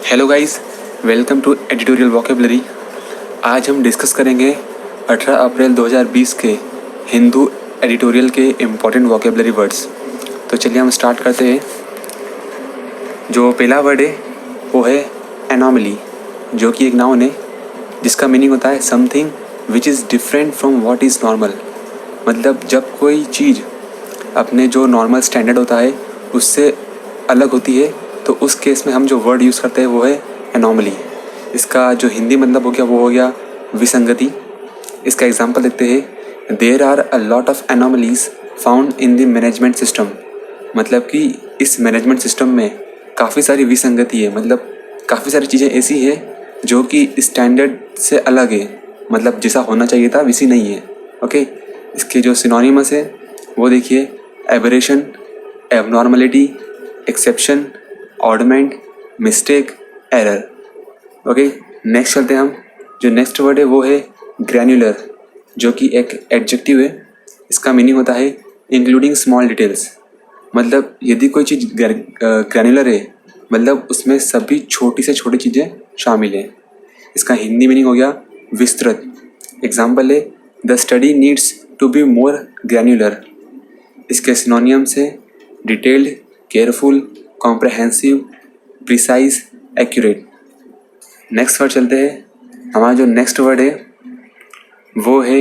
Hello guys, welcome to editorial vocabulary. आज हम discuss करेंगे 18 अप्रैल 2020 के हिंदू एडिटोरियल के इम्पॉर्टेंट वोकेबलरी वर्ड्स। तो चलिए हम स्टार्ट करते हैं। जो पहला वर्ड है वो है एनॉमली, जो कि एक नाउन है जिसका मीनिंग होता है something which is different from what is normal. मतलब जब कोई चीज़ अपने जो नॉर्मल स्टैंडर्ड होता है उससे अलग होती है तो उस केस में हम जो वर्ड यूज़ करते हैं वो है एनॉमली। इसका जो हिंदी मतलब हो गया वो हो गया विसंगति। इसका एग्जांपल देते हैं, there are a lot of anomalies found in the management system. मतलब कि इस मैनेजमेंट सिस्टम में काफ़ी सारी विसंगति है, मतलब काफ़ी सारी चीज़ें ऐसी है जो कि स्टैंडर्ड से अलग है, मतलब जैसा होना चाहिए था वैसी नहीं है। ओके, इसके जो सिनोनिमस है वो देखिए, aberration, abnormality, exception, oddment, mistake, error. Okay, next चलते हैं हम। जो नेक्स्ट वर्ड है वो है ग्रैन्युलर, जो कि एक एडजेक्टिव है। इसका मीनिंग होता है इंक्लूडिंग स्मॉल डिटेल्स। मतलब यदि कोई चीज़ ग्रैन्युलर है मतलब उसमें सभी छोटी से छोटी चीज़ें शामिल हैं। इसका हिंदी मीनिंग हो गया विस्तृत। एग्जाम्पल है, the study needs to be more granular. इसके सिनोनियम्स है detailed, careful, comprehensive, precise, accurate. Next word चलते हैं। हमारा जो नेक्स्ट वर्ड है वो है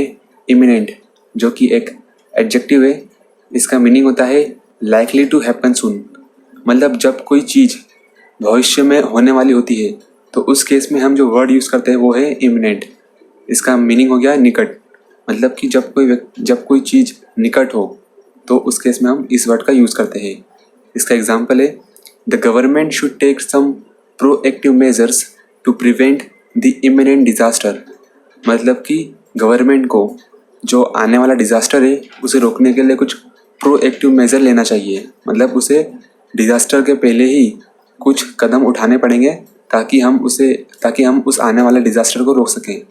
इमिनेंट, जो कि एक एडजेक्टिव है। इसका मीनिंग होता है लाइकली टू हैपन सून। मतलब जब कोई चीज़ भविष्य में होने वाली होती है तो उस केस में हम जो वर्ड यूज़ करते हैं वो है इमिनेंट। इसका मीनिंग हो गया निकट। मतलब कि जब कोई चीज़ निकट हो तो उस केस में हम इस वर्ड का यूज़ करते हैं। इसका एग्जाम्पल है, the government should take some proactive measures to prevent the imminent disaster. मतलब कि गवर्नमेंट को जो आने वाला डिज़ास्टर है उसे रोकने के लिए कुछ प्रोएक्टिव मेजर लेना चाहिए। मतलब उसे डिज़ास्टर के पहले ही कुछ कदम उठाने पड़ेंगे ताकि हम उस आने वाले डिज़ास्टर को रोक सकें।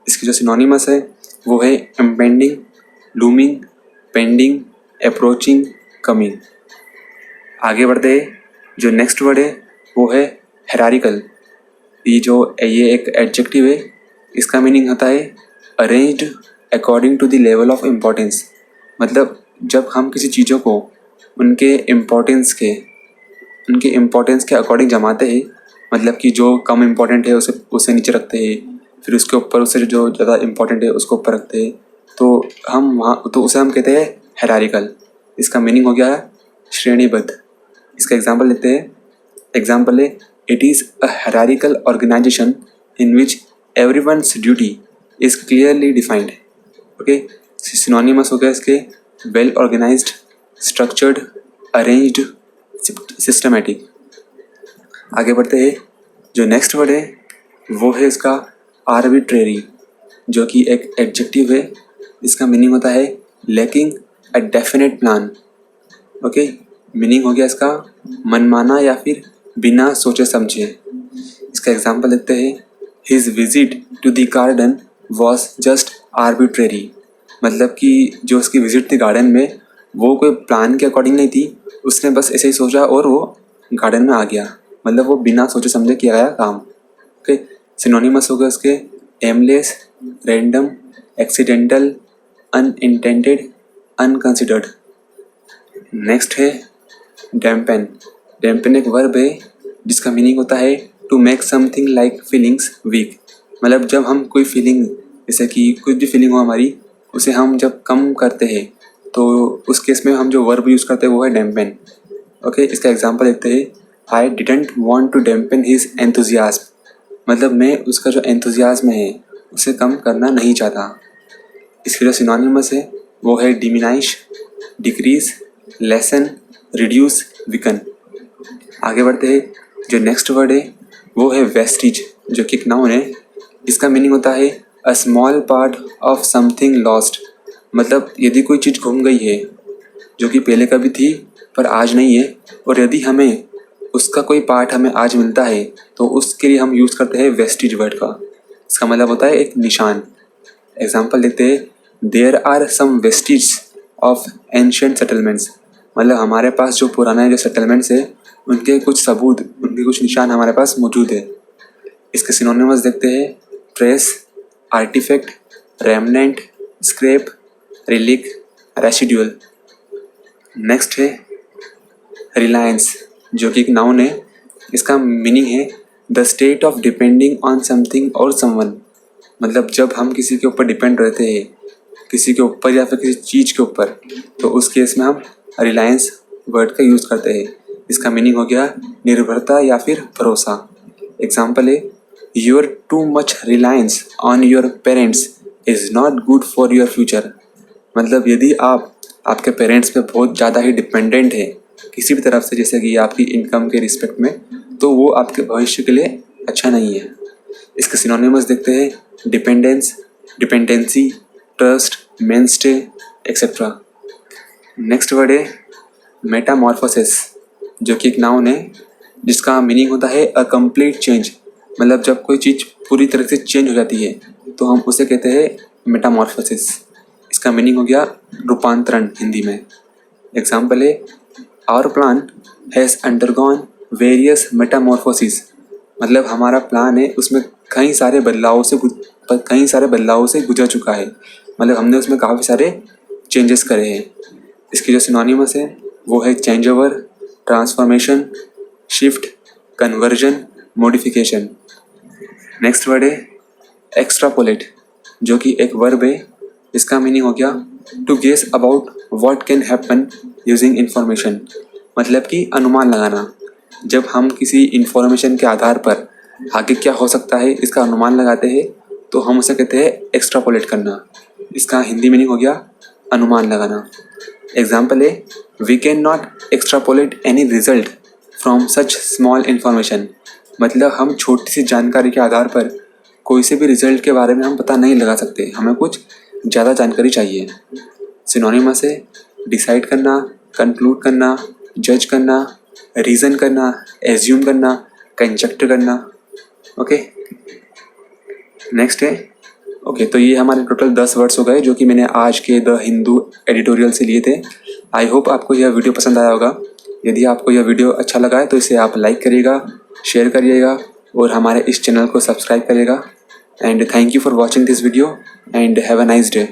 इसकी जो सिनोनिमस है वो है impending, looming, pending, approaching, coming. आगे बढ़ते हैं। जो नेक्स्ट वर्ड है वो है हायरार्किकल। ये एक एडजेक्टिव है। इसका मीनिंग होता है arranged according to the level of importance. मतलब जब हम किसी चीज़ों को उनके इम्पोर्टेंस के अकॉर्डिंग जमाते हैं, मतलब कि जो कम इम्पोर्टेंट है उसे नीचे रखते हैं, फिर उसके ऊपर उससे जो ज़्यादा इम्पोर्टेंट है उसको ऊपर रखते हैं, तो उसे हम कहते हैं हायरार्किकल। इसका मीनिंग हो गया श्रेणीबद्ध। इसका एग्जाम्पल लेते हैं। एग्जाम्पल है, it is a hierarchical organisation in which everyone's duty is clearly defined. Okay, synonymous हो गया इसके well organised, structured, arranged, systematic. आगे बढ़ते हैं। जो नेक्स्ट वर्ड है वो है इसका आर्बिट्रेरी, जो कि एक एडजेक्टिव है। इसका मीनिंग होता है lacking a definite plan. Okay, meaning हो गया इसका मनमाना या फिर बिना सोचे समझे। इसका एग्जांपल लेते हैं, his visit to the garden was just arbitrary. मतलब कि जो उसकी विजिट थी गार्डन में वो कोई प्लान के अकॉर्डिंग नहीं थी, उसने बस ऐसे ही सोचा और वो गार्डन में आ गया। मतलब वो बिना सोचे समझे किया गया काम। ओके, सिनोनिमस हो गया उसके aimless, random, accidental, unintended, unconsidered. Next है डैम्पन। डैम्पन एक वर्ब है जिसका मीनिंग होता है to make something like feelings weak. मतलब जब हम कोई फीलिंग, जैसे कि कुछ भी फीलिंग हो हमारी, उसे हम जब कम करते हैं तो उस केस में हम जो वर्ब यूज़ करते हैं वो है डैम्पन। ओके, इसका एग्जांपल लेते हैं, I didn't want to dampen his enthusiasm. मतलब मैं उसका जो एंथुजियाज्म है उसे कम करना नहीं चाहता। इसके जो सिनोनिमस है वो है डिमिनाइश, डिक्रीज, लेसन, रिड्यूस, वीकन। आगे बढ़ते हैं। जो नेक्स्ट वर्ड है वो है वेस्टिज, जो कि एक नाउन है। इसका मीनिंग होता है a small part of something lost. मतलब यदि कोई चीज़ गुम गई है जो कि पहले कभी थी पर आज नहीं है, और यदि हमें उसका कोई पार्ट हमें आज मिलता है तो उसके लिए हम यूज़ करते हैं वेस्टिज वर्ड का। इसका मतलब होता है एक निशान। एग्जाम्पल लेते हैं, there are some vestiges of ancient settlements. मतलब हमारे पास जो पुराने जो सेटलमेंट्स है उनके कुछ सबूत, उनके कुछ निशान हमारे पास मौजूद है। इसके सिनोनिमस देखते हैं, trace, artefact, remnant, scrap, relic, residual. Next है रिलायंस, जो कि एक नाउन है। इसका मीनिंग है the state of depending on something और समवन। मतलब जब हम किसी के ऊपर डिपेंड रहते हैं, किसी के ऊपर या फिर किसी चीज़ के ऊपर, तो उस केस में हम रिलायंस वर्ड का यूज़ करते हैं। इसका मीनिंग हो गया निर्भरता या फिर भरोसा। एग्जाम्पल है, your too much reliance on your parents is not good for your future. मतलब यदि आप आपके पेरेंट्स पे बहुत ज़्यादा ही डिपेंडेंट है किसी भी तरफ से, जैसे कि आपकी इनकम के रिस्पेक्ट में, तो वो आपके भविष्य के लिए अच्छा नहीं है। इसके सिनोनिमस देखते हैं, dependence, dependency, trust, मेनस्टे, etcetera. Next word है मेटामॉर्फोसिस, जो कि एक नाउन है जिसका मीनिंग होता है अ कंप्लीट चेंज। मतलब जब कोई चीज़ पूरी तरह से चेंज हो जाती है तो हम उसे कहते हैं मेटामॉर्फोसिस। इसका मीनिंग हो गया रूपांतरण हिंदी में। एग्जाम्पल है, our plan has undergone various metamorphosis. मतलब हमारा प्लान है उसमें कई सारे बदलावों से गुजर चुका है। मतलब हमने उसमें काफ़ी सारे चेंजेस करे हैं। इसकी जो सिनोनिमस है वो है change over, transformation, shift, conversion, modification. Next word है एक्स्ट्रापोलेट, जो कि एक वर्ब है। इसका मीनिंग हो गया to guess about what can happen using information. मतलब कि अनुमान लगाना। जब हम किसी इंफॉर्मेशन के आधार पर आगे क्या हो सकता है इसका अनुमान लगाते हैं तो हम उसे कहते हैं एक्स्ट्रापोलेट करना। इसका हिंदी मीनिंग हो गया अनुमान लगाना। एग्जाम्पल है, we can not extrapolate any result from such small information. मतलब हम छोटी सी जानकारी के आधार पर कोई से भी रिजल्ट के बारे में हम पता नहीं लगा सकते, हमें कुछ ज़्यादा जानकारी चाहिए। सिनोनिमस है डिसाइड करना, कंक्लूड करना, जज करना, रीज़न करना, एज्यूम करना, कंजक्ट करना। ओके, नेक्स्ट है तो ये हमारे टोटल 10 वर्ड्स हो गए जो कि मैंने आज के द हिंदू एडिटोरियल से लिए थे। आई होप आपको यह वीडियो पसंद आया होगा। यदि आपको यह वीडियो अच्छा लगा है तो इसे आप लाइक करिएगा, शेयर करिएगा और हमारे इस चैनल को सब्सक्राइब करिएगा। And thank you for watching this video and have a nice day.